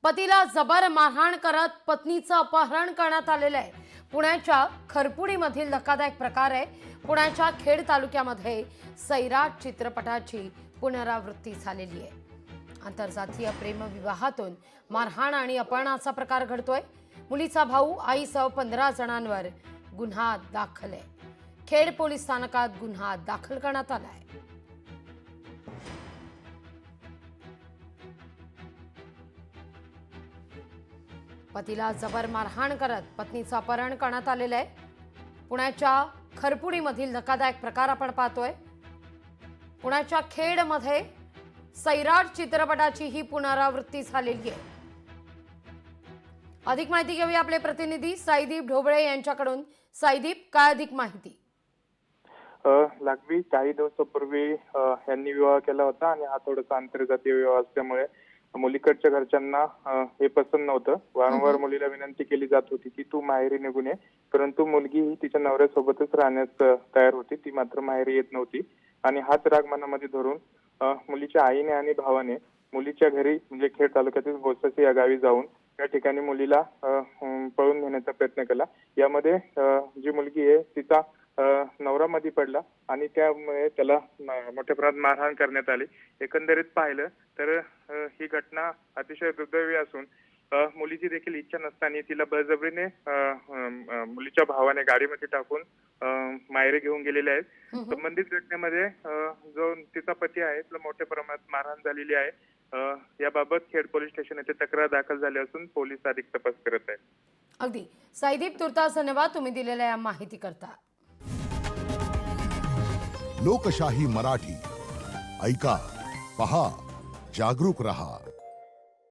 पतीला जबर मारहाण करत पत्नीचं अपहरण करण्यात आलेलं आहे। पुण्याच्या खरपुडीमधील धक्कादायक प्रकार आहे। पुण्याच्या खेड तालुक्यामध्ये सैराट चित्रपटाची पुनरावृत्ती झालेली आहे। आंतरजातीय प्रेमविवाहातून मारहाण आणि अपहरणाचा प्रकार घडतोय। मुलीचा भाऊ आईसह 15 जणांवर गुन्हा दाखल आहे। खेड पोलीस स्थानकात गुन्हा दाखल करण्यात आला आहे। पतीला जबर मारहाण करत पत्नीचं अपहरण करण्यात आलेलं आहे। पुण्याच्या खरपुडीमधील धक्कादायक प्रकार आपण पाहतोय। पुण्याच्या खेडमध्ये सैराट चित्रपटाची ही पुनरावृत्ती झालेली आहे। अधिक माहिती घेऊया आपले प्रतिनिधी साईदीप ढोबळे यांच्याकडून। साईदीप, काय अधिक माहिती? लागवी काही दिवसापूर्वी यांनी विवाह केला होता आणि हा थोडासा आंतरजातीय विवाह असल्यामुळे मुलीकडच्या घरच्यांना हे पसंत नव्हतं। वारंवार मुलीला विनंती केली जात होती की तू माहेरी निघून ये, परंतु मुलगी ही तिच्या नवऱ्यासोबतच राहण्यास तयार होती। ती मात्र माहेरी येत नव्हती आणि हाच राग मनामध्ये धरून मुलीच्या आईने आणि भावाने मुलीच्या घरी म्हणजे खेड तालुक्यातील बोसासी या गावी जाऊन या ठिकाणी मुलीला पळून नेण्याचा प्रयत्न केला। यामध्ये जी मुलगी आहे तिचा नवरा मध्ये पडला आणि त्यामुळे त्याला मोठ्या प्रमाणात मारहाण करण्यात आली। एकंदरीत पाहिलं तर ही घटना अतिशय दुर्दैवी असून मुलीची देखील इच्छा नसताना तिला बळजबरीने मुलीच्या भावाने गाडीमध्ये टाकून माहेरी घेऊन गेलेले आहेत। संबंधित घटनेमध्ये जो तिचा पती आहे त्याला मोठ्या प्रमाणात मारहाण झालेली आहे। याबाबत खेड पोलीस स्टेशन येथे तक्रार दाखल झाली असून पोलीस अधिक तपास करत आहेत। अगदी साईदीप, तुर्तास धन्यवाद तुम्ही दिलेल्या या माहिती करता। लोकशाही मराठी ऐका, पहा, जागरूक रहा।